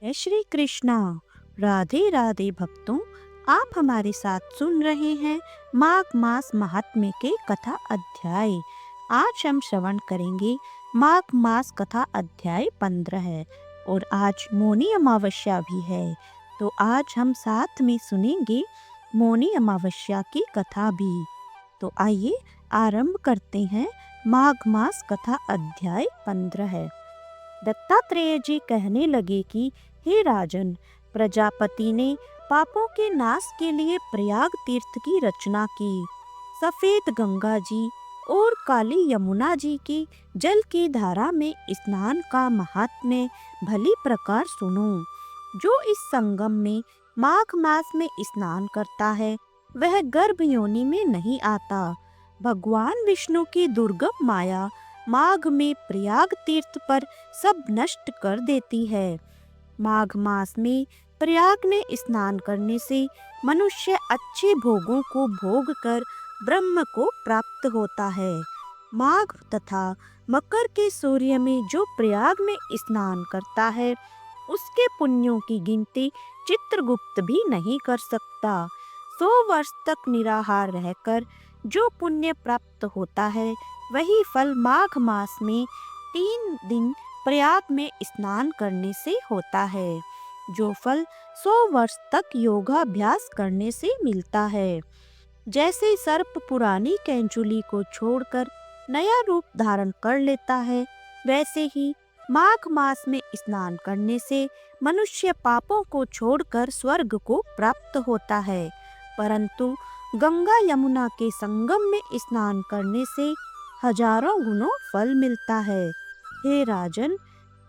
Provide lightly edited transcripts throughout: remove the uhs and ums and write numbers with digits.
जय श्री कृष्णा। राधे राधे भक्तों, आप हमारे साथ सुन रहे हैं माघ मास महात्म्य के कथा अध्याय। आज हम श्रवण करेंगे माघ मास कथा अध्याय 15 है और आज मौनी अमावस्या भी है। तो आज हम साथ में सुनेंगे मौनी अमावस्या की कथा भी। तो आइए आरंभ करते हैं। माघ मास कथा अध्याय 15 है। दत्तात्रेय जी कहने लगे कि हे राजन, प्रजापति ने पापों के नाश के लिए प्रयाग तीर्थ की रचना की। सफेद गंगा जी और काली यमुना जी की जल की धारा में स्नान का महात्म्य भली प्रकार सुनो। जो इस संगम में माघ मास में स्नान करता है वह गर्भ योनि में नहीं आता। भगवान विष्णु की दुर्गम माया माघ में प्रयाग तीर्थ पर सब नष्ट कर देती है। माघ मास में प्रयाग में स्नान करने से मनुष्य अच्छे भोगों को भोग कर ब्रह्म को प्राप्त होता है। माघ तथा मकर के सूर्य में जो प्रयाग में स्नान करता है उसके पुण्यों की गिनती चित्रगुप्त भी नहीं कर सकता। 100 वर्ष तक निराहार रहकर जो पुण्य प्राप्त होता है वही फल माघ मास में 3 दिन प्रयाग में स्नान करने से होता है, जो फल 100 वर्ष तक योगाभ्यास करने से मिलता है। जैसे सर्प पुरानी कैंचुली को छोड़कर नया रूप धारण कर लेता है, वैसे ही माघ मास में स्नान करने से मनुष्य पापों को छोड़कर स्वर्ग को प्राप्त होता है। परंतु गंगा यमुना के संगम में स्नान करने से हजारों गुणों फल मिलता है। हे राजन,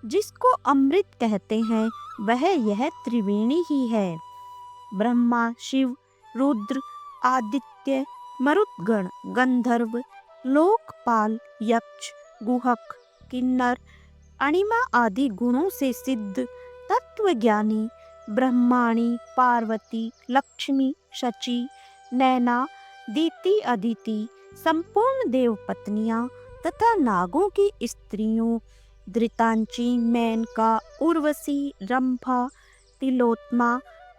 जिसको अमृत कहते हैं वह यह त्रिवेणी ही है। ब्रह्मा, शिव, रुद्र, आदित्य, मरुतगण, गंधर्व, लोकपाल, यक्ष, गुहक, किन्नर, अणिमा आदि गुणों से सिद्ध तत्वज्ञानी ब्रह्माणी, पार्वती, लक्ष्मी, शची, नैना, दीति, अदिति, संपूर्ण देव पत्नियां तथा नागों की स्त्रियों धृतांची, मेनका, उर्वशी, रंभा, तिलोत्मा,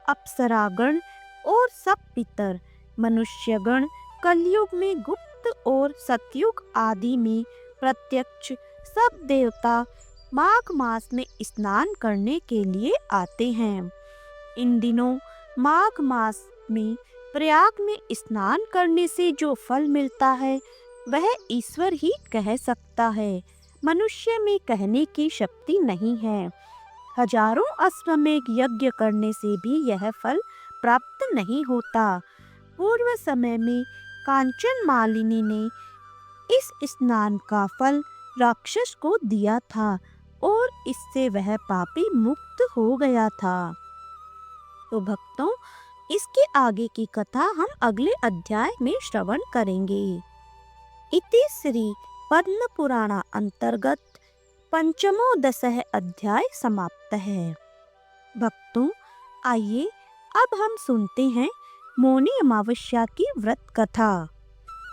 अप्सरागण और सब पितर, मनुष्यगण, कलयुग में गुप्त और सतयुग आदि में प्रत्यक्ष सब देवता माघ मास में स्नान करने के लिए आते हैं। इन दिनों माघ मास में प्रयाग में स्नान करने से जो फल मिलता है वह ईश्वर ही कह सकता है। मनुष्य में कहने की शक्ति नहीं है। हजारों अश्वमेध यज्ञ करने से भी यह फल प्राप्त नहीं होता। पूर्व समय में कांचन मालिनी ने इस स्नान का फल राक्षस को दिया था और इससे वह पापी मुक्त हो गया था। तो भक्तों, इसके आगे की कथा हम अगले अध्याय में श्रवण करेंगे। इति श्री पद्म पुराण अंतर्गत पंचमो दशः अध्याय समाप्त है। भक्तों, आइए अब हम सुनते हैं मौनी अमावस्या की व्रत कथा।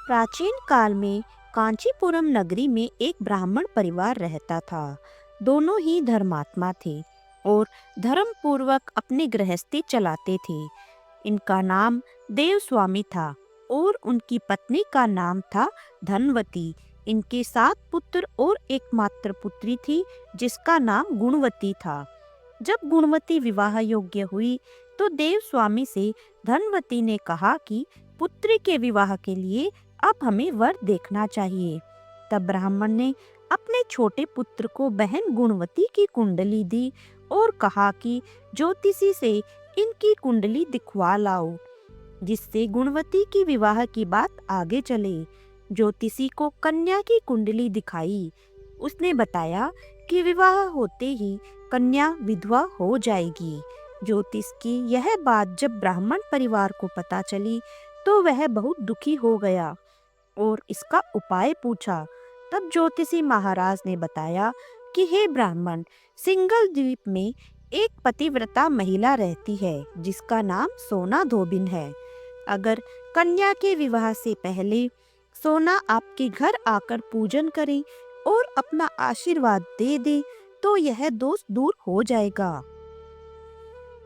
प्राचीन काल में कांचीपुरम नगरी में एक ब्राह्मण परिवार रहता था। दोनों ही धर्मात्मा थे और धर्म पूर्वक अपनी गृहस्थी चलाते थे। इनका नाम देवस्वामी था और उनकी पत्नी का नाम था धनवती। इनके 7 पुत्र और एकमात्र पुत्री थी जिसका नाम गुणवती था। जब गुणवती विवाह योग्य हुई तो देवस्वामी से धनवती ने कहा कि पुत्री के विवाह के लिए अब हमें वर देखना चाहिए। तब ब्राह्मण ने अपने छोटे पुत्र को बहन गुणवती की कुंडली दी और कहा कि ज्योतिषी से इनकी कुंडली दिखवा लाओ, जिससे गुणवती की विवाह की बात आगे चले। ज्योतिषी को कन्या की कुंडली दिखाई। उसने बताया कि विवाह होते ही कन्या विधवा हो जाएगी। ज्योतिष की यह बात जब ब्राह्मण परिवार को पता चली तो वह बहुत दुखी हो गया और इसका उपाय पूछा। तब ज्योतिषी महाराज ने बताया कि हे ब्राह्मण, सिंगल द्वीप में एक पतिव्रता महिला रहती है जिसका नाम सोना धोबिन है। अगर कन्या के विवाह से पहले सोना आपके घर आकर पूजन करे और अपना आशीर्वाद दे दे तो यह दोष दूर हो जाएगा।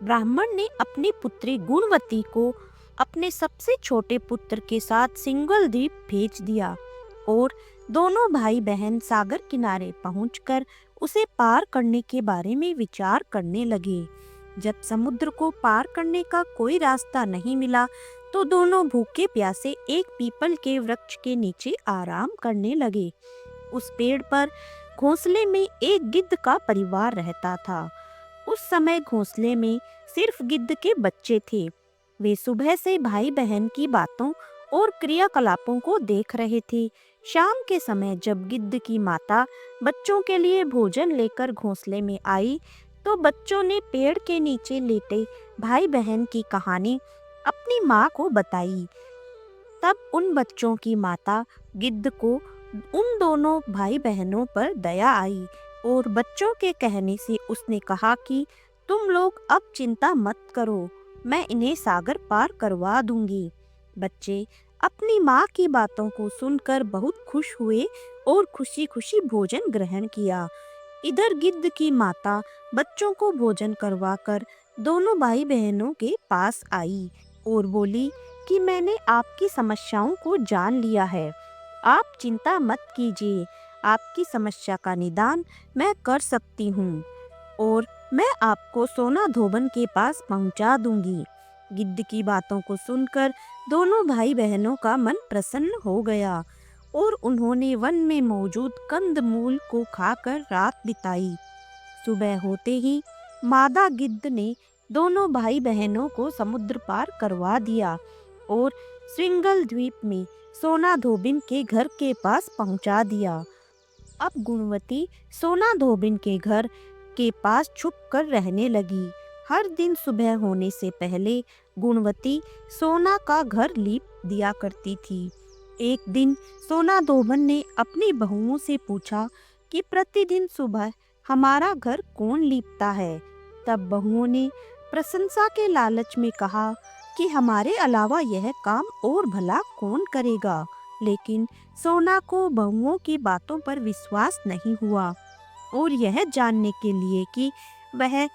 ब्राह्मण ने अपनी पुत्री गुणवती को अपने सबसे छोटे पुत्र के साथ सिंघल द्वीप भेज दिया और दोनों भाई बहन सागर किनारे पहुंचकर उसे पार करने के बारे में विचार करने लगे। जब समुद्र को पार करने का कोई रास्ता नहीं मिला तो दोनों भूखे प्यासे एक पीपल के वृक्ष के नीचे आराम करने लगे। उस पेड़ पर घोंसले में एक गिद्ध का परिवार रहता था। उस समय घोंसले में सिर्फ गिद्ध के बच्चे थे। वे सुबह से भाई बहन की बातों और क्रियाकलापों को देख रहे थे। शाम के समय जब गिद्ध की माता बच्चों के लिए भोजन लेकर घोंसले में आई तो बच्चों ने पेड़ के नीचे लेटे भाई बहन की कहानी अपनी माँ को बताई। तब उन बच्चों की माता गिद्ध को उन दोनों भाई बहनों पर दया आई और बच्चों के कहने से उसने कहा कि तुम लोग अब चिंता मत करो, मैं इन्हें सागर पार करवा दूंगी। बच्चे अपनी माँ की बातों को सुनकर बहुत खुश हुए और खुशी खुशी भोजन ग्रहण किया। इधर गिद्ध की माता बच्चों को भोजन करवाकर दोनों भाई बहनों के पास आई और बोली कि मैंने आपकी समस्याओं को जान लिया है, आप चिंता मत कीजिए, आपकी समस्या का निदान मैं कर सकती हूँ और मैं आपको सोना धोबन के पास पहुँचा दूंगी। गिद्ध की बातों को सुनकर दोनों भाई बहनों का मन प्रसन्न हो गया और उन्होंने वन में मौजूद कंदमूल को खाकर रात बिताई। सुबह होते ही मादा गिद्ध ने दोनों भाई बहनों को समुद्र पार करवा दिया और श्रृंगल द्वीप में सोना धोबिन के घर के पास पहुंचा दिया। अब गुणवती सोना धोबिन के घर के पास छुप कर रहने लगी। हर दिन सुबह होने से पहले गुणवती सोना का घर लीप दिया करती थी। एक दिन सोना धोबन ने अपनी बहुओं से पूछा कि प्रतिदिन सुबह हमारा घर कौन लीपता है। तब बहुओं ने प्रशंसा के लालच में कहा कि हमारे अलावा यह काम और भला कौन करेगा। लेकिन सोना को बहुओं की बातों पर विश्वास नहीं हुआ और यह जानने के लिए कि वह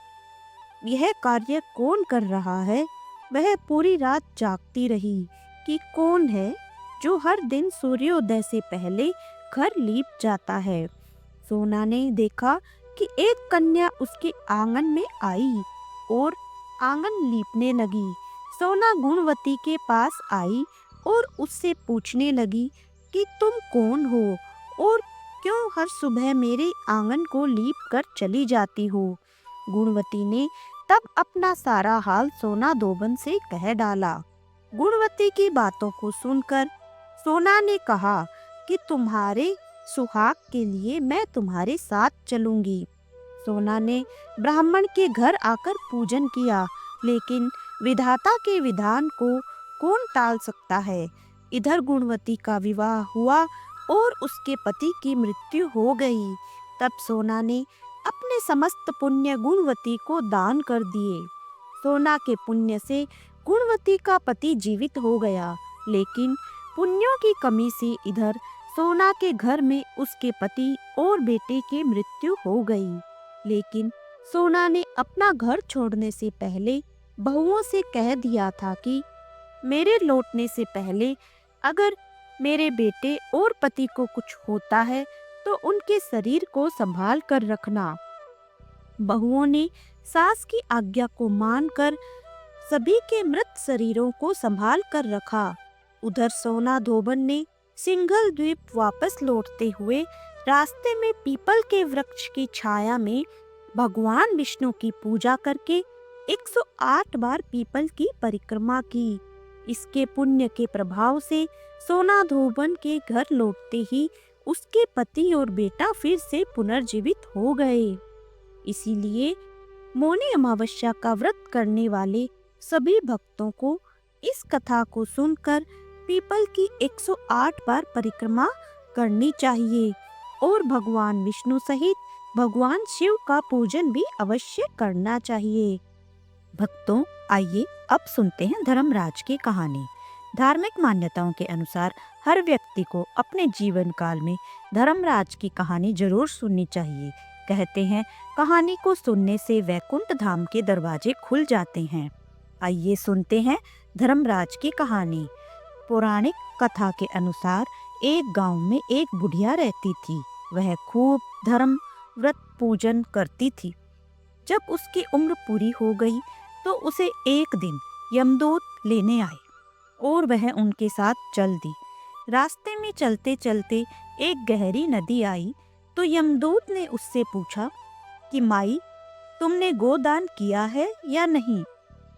यह कार्य कौन कर रहा है, वह पूरी रात जागती रही कि कौन है जो हर दिन सूर्योदय से पहले घर लीप जाता है। सोना ने देखा कि एक कन्या उसके आंगन में आई और आंगन लीपने लगी। सोना गुणवती के पास आई और उससे पूछने लगी कि तुम कौन हो और क्यों हर सुबह मेरे आंगन को लीप कर चली जाती हो। गुणवती ने तब अपना सारा हाल सोना धोबन से कह डाला। गुणवती की बातों को सुनकर सोना ने कहा कि तुम्हारे सुहाग के लिए मैं तुम्हारे साथ चलूंगी। सोना ने ब्राह्मण के घर आकर पूजन किया, लेकिन विधाता के विधान को कौन टाल सकता है। इधर गुणवती का विवाह हुआ और उसके पति की मृत्यु हो गई। तब सोना ने अपने समस्त पुण्य गुणवती को दान कर दिए। सोना के पुण्य से गुणवती का पति जीवित हो गया, लेकिन पुण्यों की कमी से इधर सोना के घर में उसके पति और बेटे की मृत्यु हो गई। लेकिन सोना ने अपना घर छोड़ने से पहले बहुओं से कह दिया था कि मेरे लौटने से पहले अगर मेरे बेटे और पति को कुछ होता है तो उनके शरीर को संभाल कर रखना। बहुओं ने सास की आज्ञा को मानकर सभी के मृत शरीरों को संभाल कर रखा। उधर सोना धोबन ने सिंघल द्वीप वापस लौटते हुए रास्ते में पीपल के वृक्ष की छाया में भगवान विष्णु की पूजा करके 108 बार पीपल की परिक्रमा की। इसके पुण्य के प्रभाव से सोना धोबन के घर लौटते ही उसके पति और बेटा फिर से पुनर्जीवित हो गए। इसीलिए मौनी अमावस्या का व्रत करने वाले सभी भक्तों को इस कथा को सुनकर पीपल की 108 बार परिक्रमा करनी चाहिए और भगवान विष्णु सहित भगवान शिव का पूजन भी अवश्य करना चाहिए। भक्तों, आइए अब सुनते हैं धर्मराज की कहानी। धार्मिक मान्यताओं के अनुसार हर व्यक्ति को अपने जीवन काल में धर्मराज की कहानी जरूर सुननी चाहिए, कहते हैं कहानी को सुनने से वैकुंठ धाम के दरवाजे खुल जाते हैं। आइए सुनते हैं धर्मराज की कहानी। पौराणिक कथा के अनुसार एक गांव में एक बुढ़िया रहती थी। वह खूब धर्म व्रत पूजन करती थी। जब उसकी उम्र पूरी हो गई तो उसे एक दिन यमदूत लेने आए और वह उनके साथ चल दी। रास्ते में चलते चलते एक गहरी नदी आई तो यमदूत ने उससे पूछा कि माई, तुमने गोदान किया है या नहीं?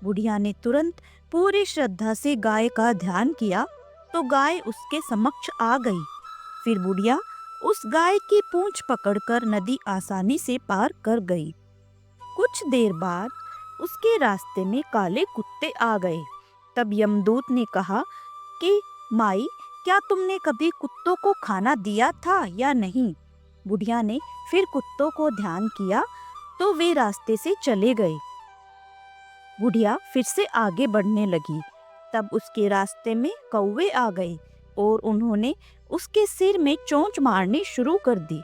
बुढ़िया ने तुरंत पूरी श्रद्धा से गाय का ध्यान किया तो गाय उसके समक्ष आ गई। फिर बुढ़िया उस गाय की पूंछ पकड़कर नदी आसानी से पार कर गई। कुछ देर बाद उसके रास्ते में काले कुत्ते आ गए। तब यमदूत ने कहा कि माई, क्या तुमने कभी कुत्तों को खाना दिया था या नहीं? बुढ़िया ने फिर कुत्तों को ध्यान किया तो वे रास्ते से चले गए। बुढ़िया फिर से आगे बढ़ने लगी। तब उसके रास्ते में कौवे आ गए और उन्होंने उसके सिर में चोंच मारनी शुरू कर दी।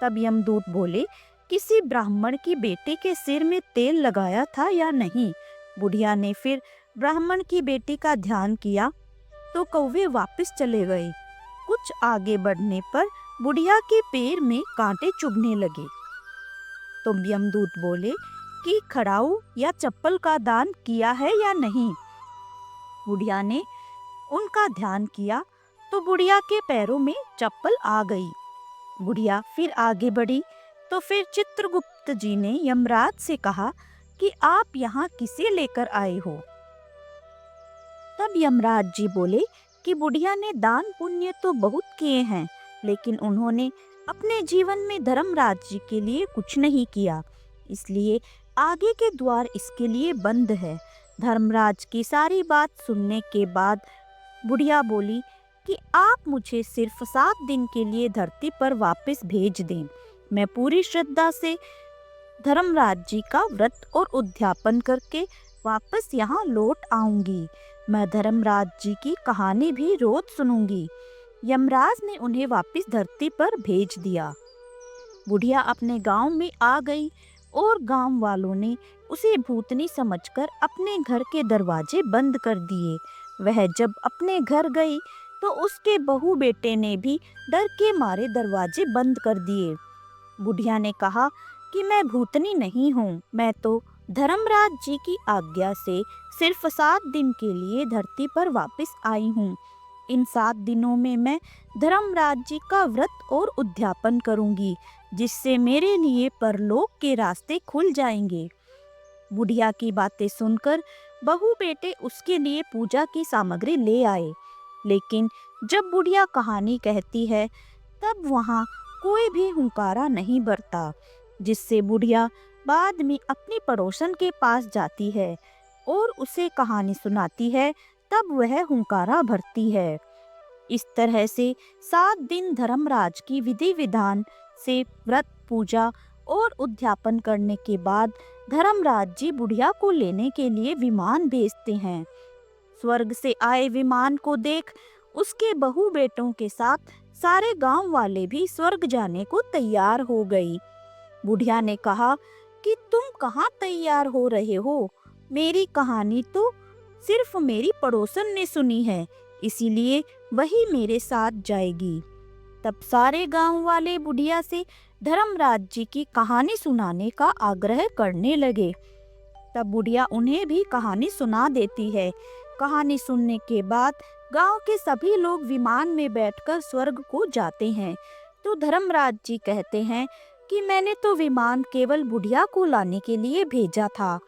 तब यमदूत बोले, किसी ब्राह्मण की बेटी के सिर में तेल लगाया था या नहीं? बुढ़िया ने फिर ब्राह्मण की बेटी का ध्यान किया तो कौवे वापस चले गए। कुछ आगे बढ़ने पर बुढ़िया के पैर में कांटे चुभने लगे। तो यमदूत बोले कि खड़ाऊ या चप्पल का दान किया है या नहीं? बुढ़िया ने उनका ध्यान किया तो बुढ़िया के पैरों में चप्पल आ गई। बुढ़िया फिर आगे बढ़ी तो फिर चित्रगुप्त जी ने यमराज से कहा कि आप यहाँ किसे लेकर आए हो? तब यमराज जी बोले कि बुढ़िया ने दान पुण्य तो बहुत किए हैं, लेकिन उन्होंने अपने जीवन में धर्मराज जी के लिए कुछ नहीं किया, इसलिए आगे के द्वार इसके लिए बंद है। धर्मराज की सारी बात सुनने के बाद बुढ़िया बोली कि आप मुझे सिर्फ 7 दिन के लिए धरती पर वापस भेज दें। मैं पूरी श्रद्धा से धर्मराज जी का व्रत और उद्यापन करके वापस यहाँ लौट आऊंगी। मैं धर्मराज जी की कहानी भी रोज सुनूंगी। यमराज ने उन्हें वापस धरती पर भेज दिया। बुढ़िया अपने गांव में आ गई और गांव वालों ने उसे भूतनी समझकर अपने घर के दरवाजे बंद कर दिए। वह जब अपने घर गई तो उसके बहू बेटे ने भी डर के मारे दरवाजे बंद कर दिए। बुढ़िया ने कहा कि मैं भूतनी नहीं हूँ, मैं तो धर्मराज जी की आज्ञा से सिर्फ 7 दिन के लिए धरती पर वापस आई हूँ। इन 7 दिनों में मैं धर्मराज जी का व्रत और उद्यापन करूंगी, जिससे मेरे लिए परलोक के रास्ते खुल जाएंगे। बुढ़िया की बातें सुनकर बहू बेटे उसके लिए पूजा की सामग्री ले आए, लेकिन जब बुढ़िया कहानी कहती है तब वहाँ कोई भी हुंकारा नहीं भरता, जिससे बुढ़िया बाद में अपनी पड़ोसन के पास जाती है और उसे कहानी सुनाती है, तब वह हुंकारा भरती है। इस तरह से 7 दिन धर्मराज की विधि विधान से व्रत पूजा और उद्यापन करने के बाद धर्मराज जी बुढ़िया को लेने के लिए विमान भेजते हैं। स्वर्ग से आए विमान को देख उसके बहू बेटों के साथ सारे गांव वाले भी स्वर्ग जाने को तैयार हो गई। बुढ़िया ने कहा कि तुम कहाँ तैयार हो रहे हो? मेरी कहानी तो सिर्फ मेरी पड़ोसन ने सुनी है, इसीलिए वही मेरे साथ जाएगी। तब सारे गांव वाले बुढ़िया से धर्मराज जी की कहानी सुनाने का आग्रह करने लगे। तब बुढ़िया उन्हें भी कहानी सुना देती है। कहानी सुनने के बाद गांव के सभी लोग विमान में बैठकर स्वर्ग को जाते हैं। तो धर्मराज जी कहते हैं कि मैंने तो विमान केवल बुढ़िया को लाने के लिए भेजा था।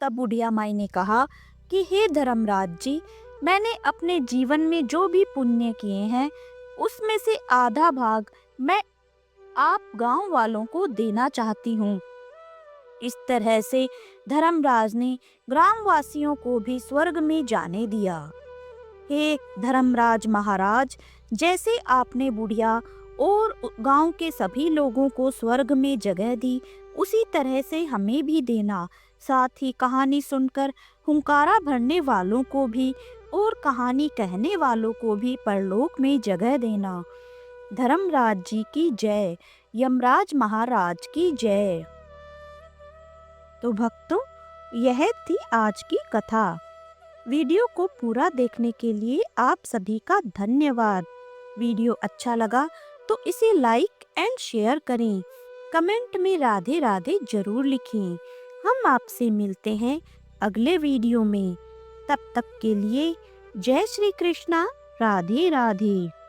तब बुढ़िया माई ने कहा कि हे धर्मराज जी, मैंने अपने जीवन में जो भी पुण्य किए हैं उसमें से आधा भाग मैं आप गांव वालों को देना चाहती हूँ। इस तरह से धर्मराज ने ग्रामवासियों को भी स्वर्ग में जाने दिया। हे धर्मराज महाराज, जैसे आपने बुढ़िया और गांव के सभी लोगों को स्वर्ग में जगह दी, उसी तरह से हमें भी देना। साथ ही कहानी सुनकर हुंकारा भरने वालों को भी और कहानी कहने वालों को भी परलोक में जगह देना। धर्मराज जी की जय, यमराज महाराज की जय। तो भक्तों, यह थी आज की कथा। वीडियो को पूरा देखने के लिए आप सभी का धन्यवाद। वीडियो अच्छा लगा तो इसे लाइक एंड शेयर करें। कमेंट में राधे राधे जरूर लिखें। हम आपसे मिलते हैं अगले वीडियो में। तब तक के लिए जय श्री कृष्णा, राधे राधे।